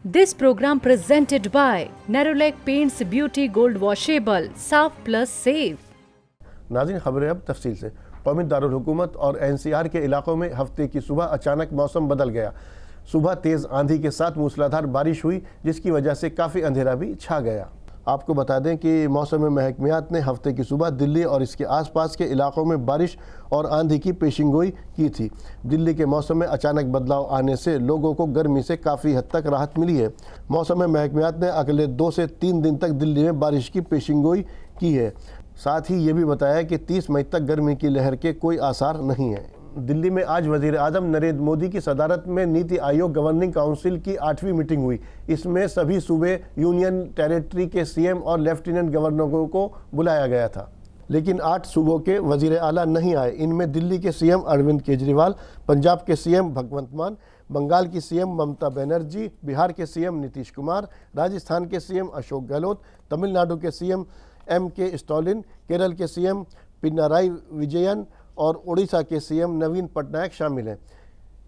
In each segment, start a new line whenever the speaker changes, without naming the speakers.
This program presented by Nerolac Paints Beauty Gold Washable साफ plus safe.
नाज़रीन, खबरें अब तफसील से। कौमी दारुल हुकूमत और एनसीआर के इलाकों में हफ्ते की सुबह अचानक मौसम बदल गया। सुबह तेज़ आंधी के साथ मूसलाधार बारिश हुई, जिसकी वजह से काफ़ी अंधेरा भी छा गया। आपको बता दें कि मौसम महकमियात ने हफ्ते की सुबह दिल्ली और इसके आसपास के इलाकों में बारिश और आंधी की पेशिंगोई की थी। दिल्ली के मौसम में अचानक बदलाव आने से लोगों को गर्मी से काफ़ी हद तक राहत मिली है। मौसम महकमियात ने अगले 2 से 3 दिन तक दिल्ली में बारिश की पेशिंगोई की है। साथ ही ये भी बताया कि 30 मई तक गर्मी की लहर के कोई आसार नहीं है। दिल्ली में आज वज़ीर आज़म नरेंद्र मोदी की सदारत में नीति आयोग गवर्निंग काउंसिल की 8वीं मीटिंग हुई। इसमें सभी सूबे, यूनियन टेरिटरी के सीएम और लेफ्टिनेंट गवर्नरों को बुलाया गया था, लेकिन 8 सूबों के वज़ीर आला नहीं आए। इनमें दिल्ली के सीएम अरविंद केजरीवाल, पंजाब के सीएम भगवंत मान, बंगाल की सीएम ममता बनर्जी, बिहार के सीएम नीतीश कुमार, राजस्थान के सीएम अशोक गहलोत, तमिलनाडु के सीएम MK स्टालिन, केरल के सीएम पिनाराई विजयन और उड़ीसा के सीएम नवीन पटनायक शामिल हैं।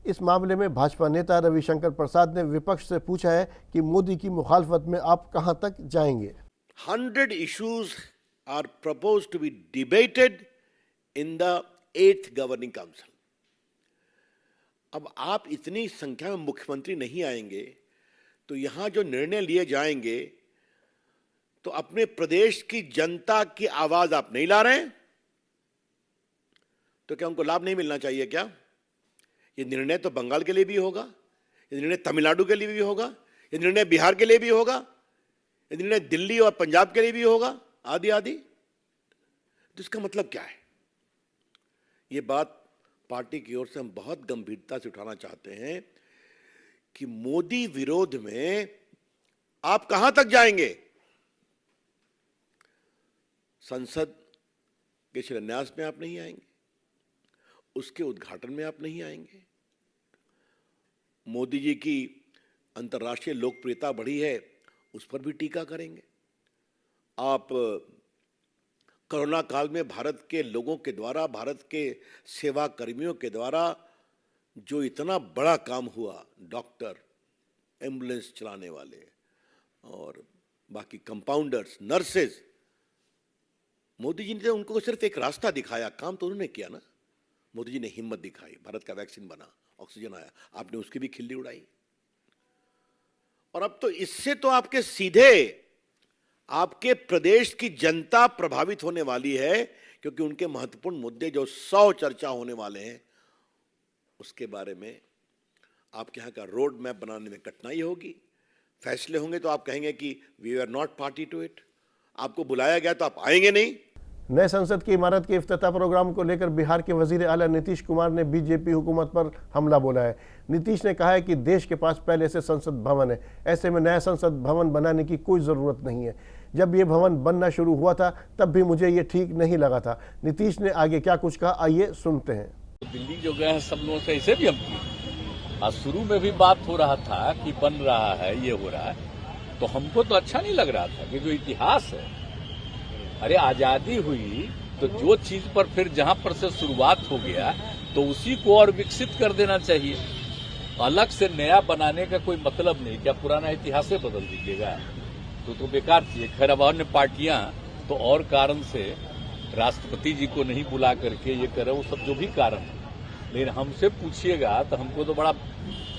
इस मामले में भाजपा नेता रविशंकर प्रसाद ने विपक्ष से पूछा है कि मोदी की मुखालफत में आप कहां तक जाएंगे।
100 issues are proposed to be debated in the 8th governing council. अब आप इतनी संख्या में मुख्यमंत्री नहीं आएंगे तो यहां जो निर्णय लिए जाएंगे तो अपने प्रदेश की जनता की आवाज आप नहीं ला रहे हैं, तो क्या उनको लाभ नहीं मिलना चाहिए क्या? ये निर्णय तो बंगाल के लिए भी होगा, ये निर्णय तमिलनाडु के लिए भी होगा, ये निर्णय बिहार के लिए भी होगा, ये निर्णय दिल्ली और पंजाब के लिए भी होगा, आदि आदि। तो इसका मतलब क्या है? ये बात पार्टी की ओर से हम बहुत गंभीरता से उठाना चाहते हैं कि मोदी विरोध में आप कहां तक जाएंगे? संसद के शिलान्यास में आप नहीं आएंगे, उसके उद्घाटन में आप नहीं आएंगे। मोदी जी की अंतर्राष्ट्रीय लोकप्रियता बढ़ी है, उस पर भी टीका करेंगे। आप कोरोना काल में भारत के लोगों के द्वारा, भारत के सेवा कर्मियों के द्वारा जो इतना बड़ा काम हुआ, डॉक्टर, एम्बुलेंस चलाने वाले और बाकी कंपाउंडर्स, नर्सेज, मोदी जी ने उनको सिर्फ एक रास्ता दिखाया, काम तो उन्होंने किया ना। मोदी जी ने हिम्मत दिखाई, भारत का वैक्सीन बना, ऑक्सीजन आया, आपने उसकी भी खिल्ली उड़ाई। और अब तो इससे तो आपके सीधे आपके प्रदेश की जनता प्रभावित होने वाली है, क्योंकि उनके महत्वपूर्ण मुद्दे जो 100 चर्चा होने वाले हैं, उसके बारे में आपके यहां का रोड मैप बनाने में कठिनाई होगी। फैसले होंगे तो आप कहेंगे कि we are not party to it. आपको बुलाया गया तो आप आएंगे नहीं।
नए संसद की इमारत के इफ्तिताह प्रोग्राम को लेकर बिहार के वजीर आला नीतीश कुमार ने बीजेपी हुकूमत पर हमला बोला है। नीतीश ने कहा है कि देश के पास पहले से संसद भवन है, ऐसे में नया संसद भवन बनाने की कोई ज़रूरत नहीं है। जब ये भवन बनना शुरू हुआ था तब भी मुझे ये ठीक नहीं लगा था। नीतीश ने आगे क्या कुछ कहा, आइए सुनते हैं।
दिल्ली जो गए हैं सब लोगों से ऐसे भी हम किए, और शुरू में भी बात हो रहा था कि बन रहा है, ये हो रहा है, तो हमको तो अच्छा नहीं लग रहा था कि जो इतिहास है, अरे आजादी हुई तो जो चीज पर फिर जहां पर से शुरुआत हो गया तो उसी को और विकसित कर देना चाहिए। अलग से नया बनाने का कोई मतलब नहीं। क्या पुराना इतिहास से बदल दीजिएगा? तो बेकार चीज। खैर, अब अन्य पार्टियां तो और कारण से राष्ट्रपति जी को नहीं बुला करके ये करे, वो सब जो भी कारण है, लेकिन हमसे पूछिएगा तो हमको तो बड़ा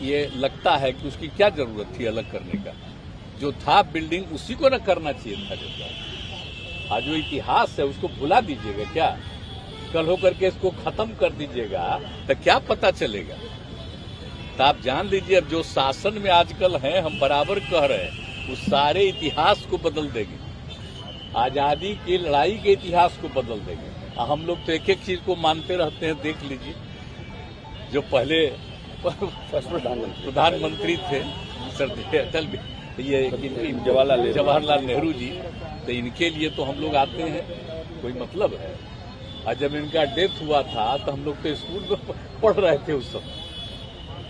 ये लगता है कि उसकी क्या जरूरत थी अलग करने का। जो था बिल्डिंग उसी को न करना चाहिए था। जैसा आज जो इतिहास है उसको भुला दीजिएगा क्या? कल होकर के इसको खत्म कर दीजिएगा तो क्या पता चलेगा? तो आप जान लीजिए, अब जो शासन में आजकल हैं, हम बराबर कह रहे हैं, उस सारे इतिहास को बदल देंगे। आजादी की लड़ाई के इतिहास को बदल देंगे। हम लोग तो एक एक चीज को मानते रहते हैं। देख लीजिए, जो पहले प्रधानमंत्री थे अटल, ये जवाहरलाल नेहरू जी, तो इनके लिए तो हम लोग आते हैं, कोई मतलब है? और जब इनका डेथ हुआ था तो हम लोग तो स्कूल में पढ़ रहे थे उस समय,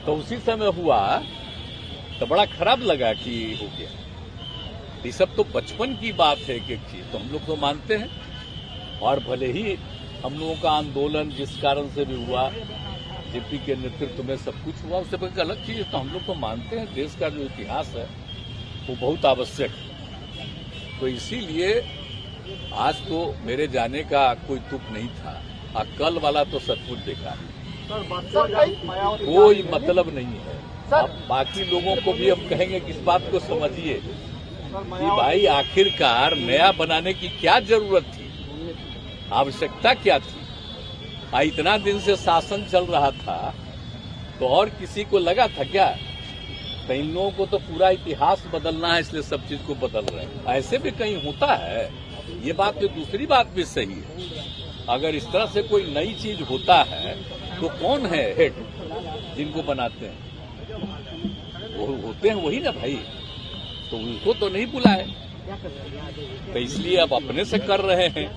तो उसी समय हुआ तो बड़ा खराब लगा कि हो गया। ये सब तो बचपन की बात है, एक एक चीज तो हम लोग तो मानते हैं। और भले ही हम लोगों का आंदोलन जिस कारण से भी हुआ, जेपी के नेतृत्व में सब कुछ हुआ, उससे अलग चीज तो हम लोग तो मानते हैं। देश का जो इतिहास है वो बहुत आवश्यक है। तो इसीलिए आज तो मेरे जाने का कोई तुक नहीं था, और कल वाला तो सचमुच बेकार है, कोई मतलब नहीं है। अब बाकी लोगों को भी हम कहेंगे कि इस बात को समझिए कि भाई आखिरकार नया बनाने की क्या जरूरत थी, आवश्यकता क्या थी। इतना दिन से शासन चल रहा था तो और किसी को लगा था क्या? तो इन लोगों को तो पूरा इतिहास बदलना है, इसलिए सब चीज को बदल रहे हैं। ऐसे भी कहीं होता है, ये बात तो दूसरी बात भी सही है। अगर इस तरह से कोई नई चीज होता है तो कौन है हेड जिनको बनाते हैं? वो होते हैं वही ना भाई, तो उनको तो नहीं बुलाए। तो इसलिए अब अपने से कर रहे हैं,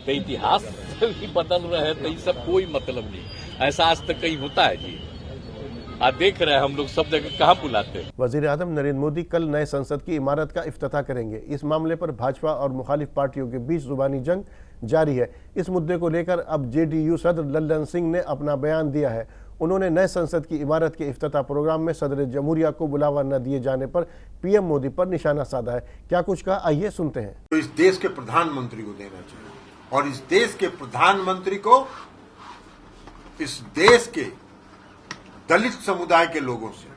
तो इतिहास भी बदल रहे हैं, तो ये सब कोई मतलब नहीं। ऐसा आज तक कहीं होता है जी? आज देख रहे हैं हम लोग सब जगह कहाँ बुलाते हैं।
वजीर आजम नरेंद्र मोदी कल नए संसद की इमारत का इफ्तिताह करेंगे। इस मामले पर भाजपा और मुखालिफ पार्टियों के बीच जुबानी जंग जारी है। इस मुद्दे को लेकर अब जेडीयू सदर लल्लन सिंह ने अपना बयान दिया है। उन्होंने नए संसद की इमारत के इफ्तिताह प्रोग्राम में सदर जमहूरिया को बुलावा न दिए जाने पर पीएम मोदी पर निशाना साधा है। क्या कुछ कहा, आइए सुनते हैं।
तो इस देश के प्रधानमंत्री को देना चाहिए, और इस देश के प्रधानमंत्री को इस देश के दलित समुदाय के लोगों से,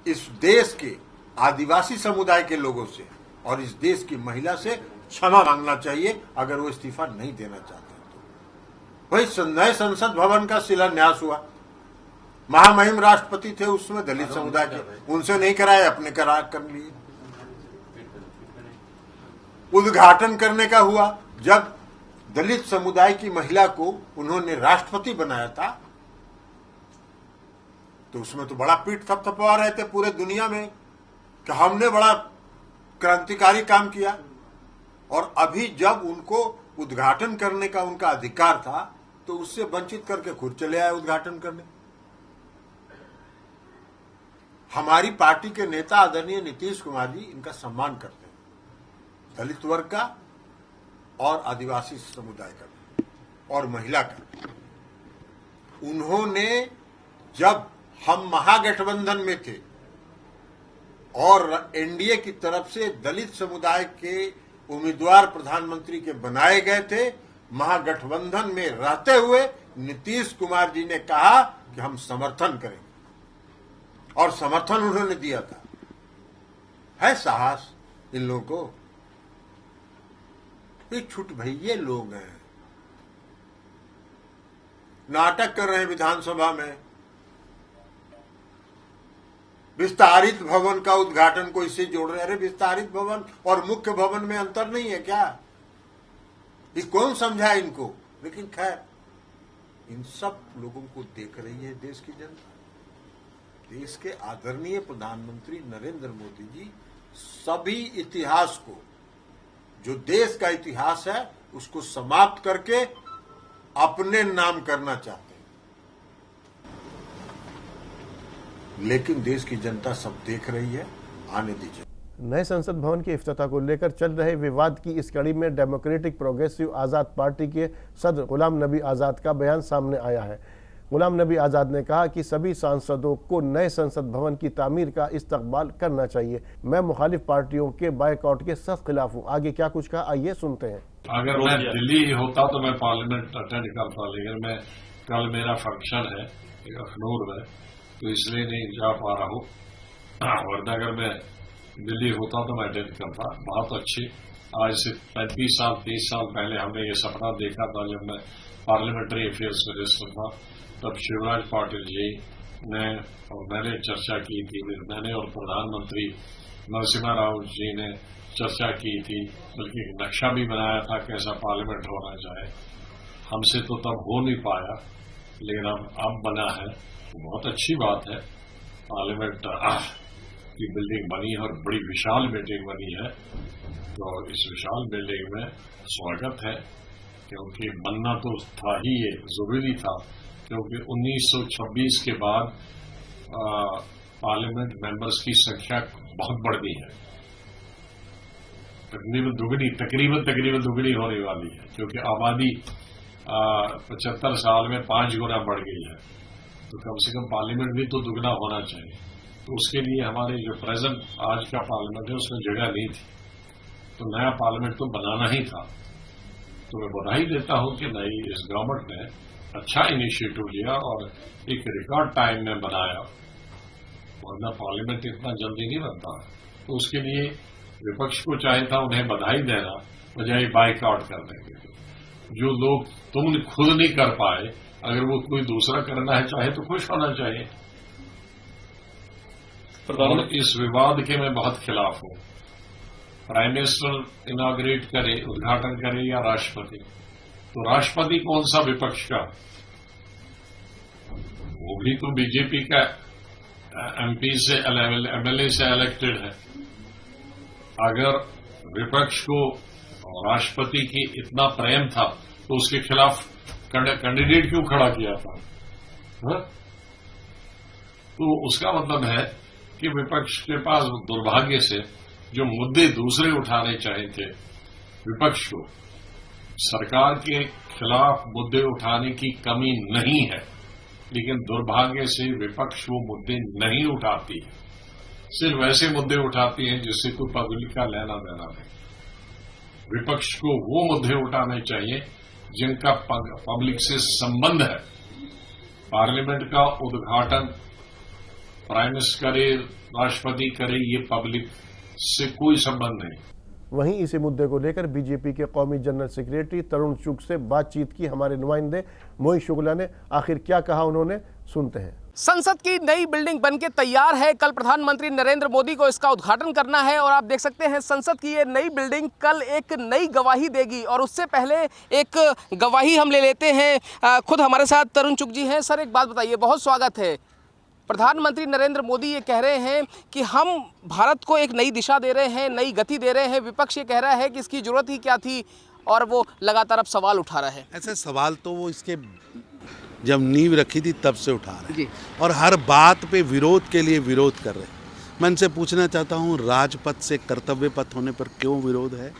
इस देश के आदिवासी समुदाय के लोगों से और इस देश की महिला से क्षमा मांगना चाहिए अगर वो इस्तीफा नहीं देना चाहते तो। वही नए संसद भवन का शिलान्यास हुआ, महामहिम राष्ट्रपति थे उसमें दलित समुदाय के, उनसे नहीं कराए, अपने कर लिए। उद्घाटन करने का हुआ जब दलित समुदाय की महिला को उन्होंने राष्ट्रपति बनाया था, तो उसमें तो बड़ा पीठ थपथपा रहे थे पूरे दुनिया में कि हमने बड़ा क्रांतिकारी काम किया। और अभी जब उनको उद्घाटन करने का उनका अधिकार था तो उससे वंचित करके खुद चले आए उद्घाटन करने। हमारी पार्टी के नेता आदरणीय नीतीश कुमार जी इनका सम्मान करते हैं, दलित वर्ग का और आदिवासी समुदाय का और महिला का। उन्होंने जब हम महागठबंधन में थे और एनडीए की तरफ से दलित समुदाय के उम्मीदवार प्रधानमंत्री के बनाए गए थे, महागठबंधन में रहते हुए नीतीश कुमार जी ने कहा कि हम समर्थन करेंगे, और समर्थन उन्होंने दिया था। है साहस इन लोगों को? ये छुट भैये लोग हैं, नाटक कर रहे हैं विधानसभा में। विस्तारित भवन का उद्घाटन को इससे जोड़ रहे हैं। अरे विस्तारित भवन और मुख्य भवन में अंतर नहीं है क्या? ये कौन समझा इनको? लेकिन खैर, इन सब लोगों को देख रही है देश की जनता। देश के आदरणीय प्रधानमंत्री नरेंद्र मोदी जी सभी इतिहास को, जो देश का इतिहास है, उसको समाप्त करके अपने नाम करना चाहते हैं। लेकिन देश की जनता सब देख रही है, आने दीजिए।
नए संसद भवन के इफ्तिताह को लेकर चल रहे विवाद की इस कड़ी में डेमोक्रेटिक प्रोग्रेसिव आज़ाद पार्टी के सदर गुलाम नबी आज़ाद का बयान सामने आया है। गुलाम नबी आज़ाद ने कहा कि सभी सांसदों को नए संसद भवन की तामीर का इस्तकबाल करना चाहिए। मैं मुखालिफ पार्टियों के बायकॉट के सख्त खिलाफ हूँ। आगे क्या कुछ कहा, आइए सुनते हैं।
अगर मैं दिल्ली होता तो मैं पार्लियामेंट अटेंड करता, लेकिन मैं कल मेरा फंक्शन है अखनूर में, तो इसलिए नहीं जा पा रहा हूँ। वरना अगर मैं दिल्ली होता तो मैं अटेंड करता। बहुत अच्छी, आज से 35 साल 30 साल पहले हमने ये सपना देखा था जब मैं पार्लियामेंट्री अफेयर्स मिनिस्टर था। तब शिवराज पाटिल जी ने और मैंने चर्चा की थी, मैंने और प्रधानमंत्री नरसिम्हा राव जी ने चर्चा की थी, बल्कि नक्शा भी बनाया था कैसा पार्लियामेंट होना चाहिए। हमसे तो तब हो नहीं पाया, लेकिन अब बना है, तो बहुत अच्छी बात है। पार्लियामेंट की बिल्डिंग बनी है और बड़ी विशाल बिल्डिंग बनी है, तो इस विशाल बिल्डिंग में स्वागत है, क्योंकि बनना तो था ही, ये जरूरी था, क्योंकि 1926 के बाद पार्लियामेंट मेंबर्स की संख्या बहुत बढ़ गई है, तकरीबन दुगनी होने वाली है, क्योंकि आबादी 75 साल में 5 गुना बढ़ गई है। तो कम से कम पार्लियामेंट भी तो दुगना होना चाहिए। तो उसके लिए हमारे जो प्रेजेंट आज का पार्लियामेंट है उसमें जगह नहीं थी, तो नया पार्लियामेंट तो बनाना ही था। तो मैं बधाई देता हूं कि नई इस गवर्नमेंट ने अच्छा इनिशिएटिव लिया और एक रिकॉर्ड टाइम में बनाया, वरना पार्लियामेंट इतना जल्दी नहीं बनता। तो उसके लिए विपक्ष को चाहिए था उन्हें बधाई देना बजाय बाइकआउट करने के। जो लोग तुम खुद नहीं कर पाए, अगर वो कोई दूसरा करना है चाहे तो खुश होना चाहिए। और इस विवाद के मैं बहुत खिलाफ हूं। प्राइम मिनिस्टर इनॉग्रेट करे, उद्घाटन करे या राष्ट्रपति, तो राष्ट्रपति कौन सा विपक्ष का? वो भी तो बीजेपी का एमपी से एमएलए से इलेक्टेड है। अगर विपक्ष को राष्ट्रपति की इतना प्रेम था तो उसके खिलाफ कैंडिडेट क्यों खड़ा किया था? हा? तो उसका मतलब है कि विपक्ष के पास दुर्भाग्य से जो मुद्दे दूसरे उठाने चाहिए थे, विपक्ष को सरकार के खिलाफ मुद्दे उठाने की कमी नहीं है, लेकिन दुर्भाग्य से विपक्ष वो मुद्दे नहीं उठाती है, सिर्फ वैसे मुद्दे उठाती है जिससे कोई पब्लिक का लेना देना नहीं। विपक्ष को वो मुद्दे उठाने चाहिए जिनका पब्लिक से संबंध है। पार्लियामेंट का उद्घाटन प्राइम मिनिस्टर करे, राष्ट्रपति करे, ये पब्लिक से कोई संबंध नहीं।
वहीं इसी मुद्दे को लेकर बीजेपी के कौमी जनरल सेक्रेटरी तरुण चुग से बातचीत की हमारे नुमाइंदे मोहित शुक्ला ने। आखिर क्या कहा उन्होंने, सुनते हैं।
संसद की नई बिल्डिंग बनके तैयार है। कल प्रधानमंत्री नरेंद्र मोदी को इसका उद्घाटन करना है और आप देख सकते हैं संसद की ये नई बिल्डिंग कल एक नई गवाही देगी। और उससे पहले एक गवाही हम ले लेते हैं, खुद हमारे साथ तरुण चुग जी हैं। सर एक बात बताइए, बहुत स्वागत है। प्रधानमंत्री नरेंद्र मोदी ये कह रहे हैं कि हम भारत को एक नई दिशा दे रहे हैं, नई गति दे रहे हैं। विपक्ष ये कह रहा है कि इसकी जरूरत ही क्या थी, और वो लगातार अब सवाल उठा रहा है।
ऐसे सवाल तो वो इसके जब नींव रखी थी तब से उठा रहे हैं और हर बात पे विरोध के लिए विरोध कर रहे हैं। मैं इनसे पूछना चाहता हूँ, राजपथ से कर्तव्य पथ होने पर क्यों विरोध है?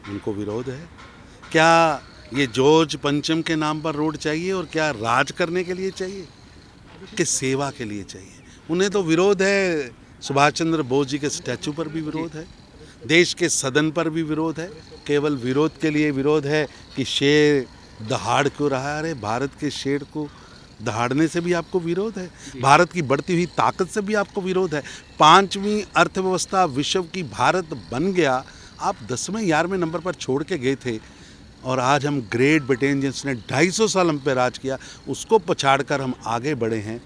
उनको विरोध है क्या? ये जॉर्ज पंचम के नाम पर रोड चाहिए और क्या राज करने के लिए चाहिए कि सेवा के लिए चाहिए? उन्हें तो विरोध है, सुभाष चंद्र बोस जी के स्टैचू पर भी विरोध है, देश के सदन पर भी विरोध है। केवल विरोध के लिए विरोध है कि शेर दहाड़ क्यों रहा है? अरे भारत के शेर को दहाड़ने से भी आपको विरोध है, भारत की बढ़ती हुई ताकत से भी आपको विरोध है। 5वीं अर्थव्यवस्था विश्व की भारत बन गया, आप 10वें 11वें नंबर पर छोड़ के गए थे। और आज हम ग्रेट ब्रिटेन जिसने 250 साल हम पे राज किया, उसको पछाड़कर हम आगे बढ़े हैं,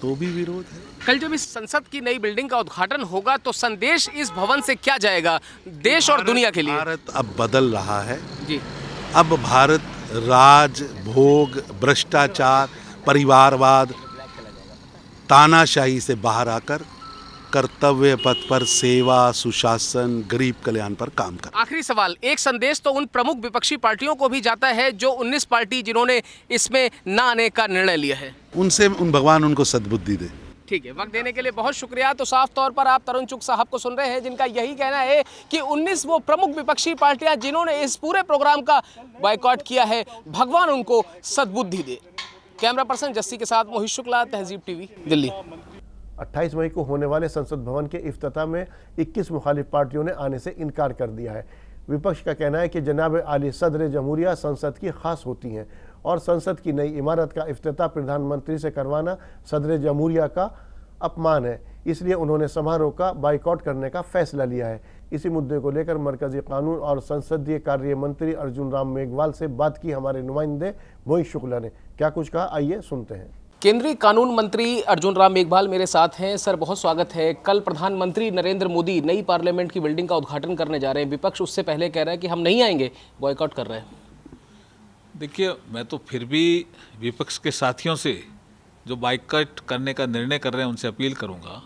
तो भी विरोध है।
कल जब इस संसद की नई बिल्डिंग का उद्घाटन होगा तो संदेश इस भवन से क्या जाएगा देश और दुनिया के लिए?
भारत अब बदल रहा है
जी।
अब भारत राज, भोग, भ्रष्टाचार, परिवारवाद, तानाशाही से बाहर आकर कर्तव्य पथ पर सेवा, सुशासन, गरीब कल्याण पर काम कर।
आखिरी सवाल, एक संदेश तो उन प्रमुख विपक्षी पार्टियों को भी जाता है जो 19 पार्टी जिन्होंने इसमें न आने का निर्णय लिया है,
उनसे भगवान उनको सद्बुद्धि दे।
ठीक है, वक्त देने के लिए बहुत शुक्रिया। तो साफ तौर पर आप तरुण चुग साहब को सुन रहे हैं, जिनका यही कहना है कि 19 वो प्रमुख विपक्षी पार्टियां जिन्होंने इस पूरे प्रोग्राम का बायकॉट किया है, भगवान उनको सद्बुद्धि दे। कैमरा पर्सन जस्सी के साथ मोहित शुक्ला, तहजीब टीवी, दिल्ली।
28 मई को होने वाले संसद भवन के इफ्तिताह में 21 मुखालिफ पार्टियों ने आने से इनकार कर दिया है। विपक्ष का कहना है कि जनाब आली सदर जमहूरिया संसद की खास होती हैं और संसद की नई इमारत का इफ्तिताह प्रधानमंत्री से करवाना सदर जमहूरिया का अपमान है, इसलिए उन्होंने समारोह का बाइकआउट करने का फैसला लिया है। इसी मुद्दे को लेकर मरकजी कानून और संसदीय कार्य मंत्री अर्जुन राम मेघवाल से बात की हमारे नुमाइंदे मोहित शुक्ला ने। क्या कुछ कहा, आइए सुनते हैं।
केंद्रीय कानून मंत्री अर्जुन राम मेघवाल मेरे साथ हैं। सर बहुत स्वागत है। कल प्रधानमंत्री नरेंद्र मोदी नई पार्लियामेंट की बिल्डिंग का उद्घाटन करने जा रहे हैं, विपक्ष उससे पहले कह रहा है कि हम नहीं आएंगे, बॉयकॉट कर रहे हैं।
देखिए, मैं तो फिर भी विपक्ष के साथियों से जो बाइकआउट करने का निर्णय कर रहे हैं उनसे अपील करूंगा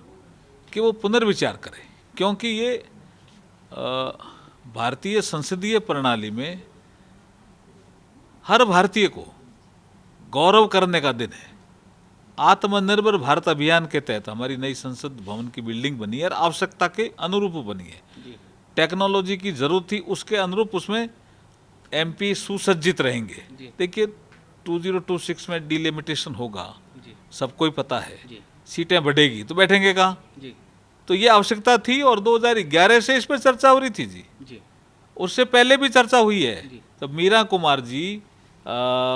कि वो पुनर्विचार करें, क्योंकि ये भारतीय संसदीय प्रणाली में हर भारतीय को गौरव करने का दिन है। आत्मनिर्भर भारत अभियान के तहत हमारी नई संसद भवन की बिल्डिंग बनी है और आवश्यकता के अनुरूप बनी है। टेक्नोलॉजी की जरूरत थी, उसके अनुरूप उसमें एमपी सुसज्जित रहेंगे। देखिए 2026 में डिलिमिटेशन होगा, सबको ही पता है। सीटें बढ़ेगी तो बैठेंगे कहाँ
जी
तो ये आवश्यकता थी और 2011 से इस पर चर्चा हो रही थी जी
जी
उससे पहले भी चर्चा हुई है तब मीरा कुमार जी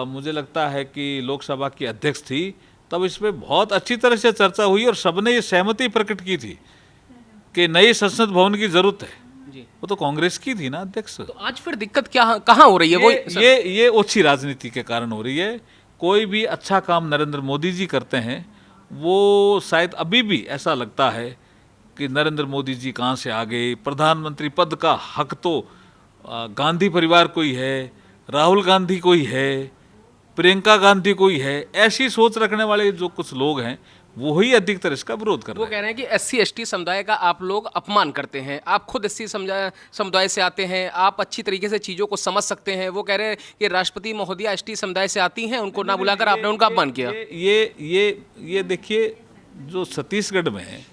मुझे लगता है कि लोकसभा की अध्यक्ष थी तब इस पर बहुत अच्छी तरह से चर्चा हुई और सबने ये सहमति प्रकट की थी कि नई संसद भवन की जरूरत है
जी।
वो तो कांग्रेस की थी ना अध्यक्ष
तो आज फिर दिक्कत क्या कहाँ हो रही है? वो
ये ओछी राजनीति के कारण हो रही है। कोई भी अच्छा काम नरेंद्र मोदी जी करते हैं वो शायद अभी भी ऐसा लगता है कि नरेंद्र मोदी जी कहाँ से आ गए, प्रधानमंत्री पद का हक तो गांधी परिवार को ही है, राहुल गांधी को ही है, प्रियंका गांधी को ही है। ऐसी सोच रखने वाले जो कुछ लोग हैं वो ही अधिकतर इसका विरोध कर रहे
वो
हैं।
कह रहे हैं कि SC/ST समुदाय का आप लोग अपमान करते हैं। आप खुद SC समुदाय से आते हैं, आप अच्छी तरीके से चीज़ों को समझ सकते हैं। वो कह रहे हैं कि राष्ट्रपति महोदया ST समुदाय से आती हैं, उनको ना बुलाकर आपने उनका अपमान किया।
ये देखिए जो छत्तीसगढ़ में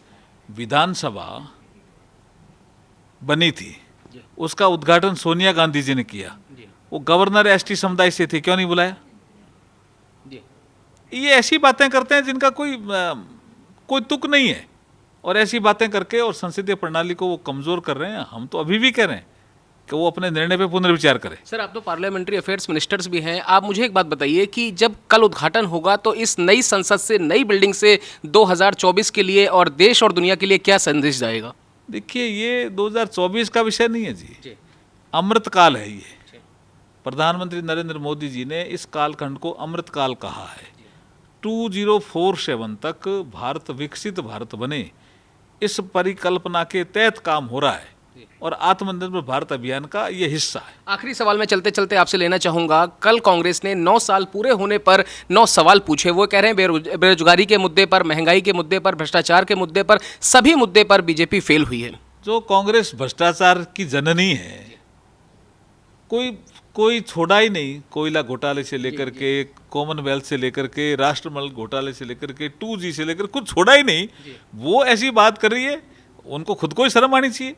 विधानसभा बनी थी उसका उद्घाटन सोनिया गांधी जी ने किया। वो गवर्नर ST समुदाय से थे, क्यों नहीं बुलाया? ये ऐसी बातें करते हैं जिनका कोई तुक नहीं है और ऐसी बातें करके और संसदीय प्रणाली को वो कमजोर कर रहे हैं। हम तो अभी भी कह रहे हैं कि वो अपने निर्णय पे पुनर्विचार करें।
सर आप तो पार्लियामेंट्री अफेयर्स मिनिस्टर्स भी हैं, आप मुझे एक बात बताइए कि जब कल उद्घाटन होगा तो इस नई संसद से, नई बिल्डिंग से 2024 के लिए और देश और दुनिया के लिए क्या संदेश जाएगा?
देखिए ये 2024 का विषय नहीं है जी, अमृतकाल है ये। प्रधानमंत्री नरेंद्र मोदी जी ने इस कालखंड को अमृतकाल कहा है। 2047 तक भारत विकसित भारत बने इस परिकल्पना के तहत काम हो रहा है और आत्मनिर्भर भारत अभियान का ये हिस्सा है।
आखिरी सवाल मैं चलते चलते आपसे लेना चाहूँगा, कल कांग्रेस ने 9 साल पूरे होने पर 9 सवाल पूछे। वो कह रहे हैं बेरोजगारी के मुद्दे पर, महंगाई के मुद्दे पर, भ्रष्टाचार के मुद्दे पर, सभी मुद्दे पर बीजेपी फेल हुई है।
जो कांग्रेस भ्रष्टाचार की जननी है, कोई छोड़ा ही नहीं। कोयला घोटाले से लेकर के, कॉमनवेल्थ से लेकर के, राष्ट्रमंडल घोटाले से लेकर के, 2G से लेकर कुछ छोड़ा ही नहीं। वो ऐसी बात कर रही है, उनको खुद को ही शर्म आनी चाहिए।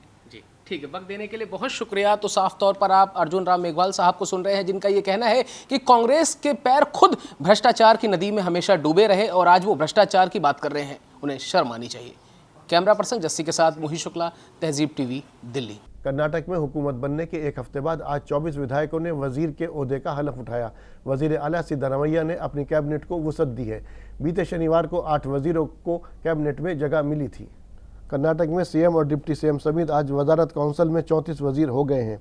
ठीक है, वक्त देने के लिए बहुत शुक्रिया। तो साफ तौर पर आप अर्जुन राम मेघवाल साहब को सुन रहे हैं, जिनका ये कहना है कि कांग्रेस के पैर खुद भ्रष्टाचार की नदी में हमेशा डूबे रहे और आज वो भ्रष्टाचार की बात कर रहे हैं, उन्हें शर्म आनी चाहिए। कैमरा पर्सन जस्सी के साथ मोहित शुक्ला, तहजीब TV, दिल्ली।
कर्नाटक में हुकूमत बनने के एक हफ्ते बाद आज 24 विधायकों ने वजीर के ओहदे का हलफ उठाया। वजीर आला सिद्धारमैया ने अपनी कैबिनेट को वुसअत दी है। बीते शनिवार को 8 वजीरों को कैबिनेट में जगह मिली थी। कर्नाटक में CM और डिप्टी CM समेत आज वजारत काउंसिल में 34 वजीर हो गए हैं।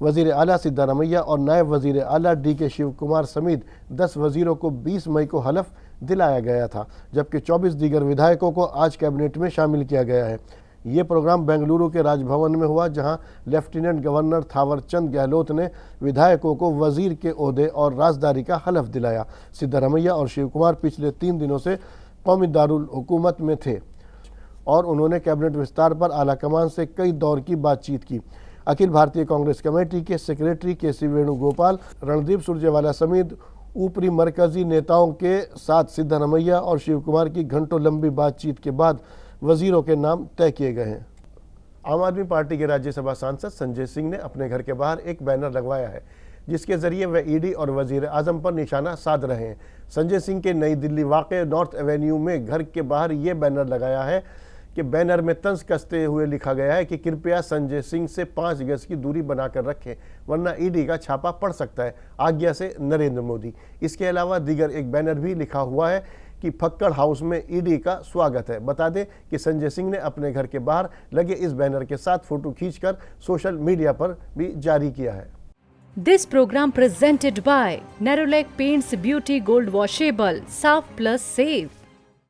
वजीर आला सिद्धारमैया और नायब वजीर आला DK शिव कुमार समेत 10 वजीरों को 20 मई को हलफ दिलाया गया था, जबकि 24 दीगर विधायकों को आज कैबिनेट में शामिल किया गया है। ये प्रोग्राम बेंगलुरु के राजभवन में हुआ, जहां लेफ्टिनेंट गवर्नर थावरचंद गहलोत ने विधायकों को वजीर के ओहदे और राजदारी का हलफ दिलाया। सिद्धारमैया और शिव कुमार पिछले 3 दिनों से कौमी दारुल हुकूमत में थे और उन्होंने कैबिनेट विस्तार पर आलाकमान से कई दौर की बातचीत की। अखिल भारतीय कांग्रेस कमेटी के सेक्रेटरी KC वेणुगोपाल, रणदीप सुरजेवाला समेत ऊपरी मरकजी नेताओं के साथ सिद्धारमैया और शिव कुमार की घंटों लंबी बातचीत के बाद वजीरों के नाम तय किए गए हैं। आम आदमी पार्टी के राज्यसभा सांसद संजय सिंह ने अपने घर के बाहर एक बैनर लगवाया है, जिसके जरिए वह ED और वजीर आजम पर निशाना साध रहे हैं। संजय सिंह के नई दिल्ली वाक़े नॉर्थ एवेन्यू में घर के बाहर ये बैनर लगाया है कि बैनर में तंज कसते हुए लिखा गया है कि कृपया संजय सिंह से 5 गज की दूरी बनाकर रखें, वरना ED का छापा पड़ सकता है। आज्ञा से नरेंद्र मोदी। इसके अलावा दीगर एक बैनर भी लिखा हुआ है कि फक्कड़ हाउस में ED का स्वागत है। बता दें कि संजय सिंह ने अपने घर के बाहर लगे इस बैनर के साथ फोटो खींचकर सोशल मीडिया पर भी जारी किया है।
This program presented by Nerolac Paints Beauty Gold Washable Saaf Plus Safe.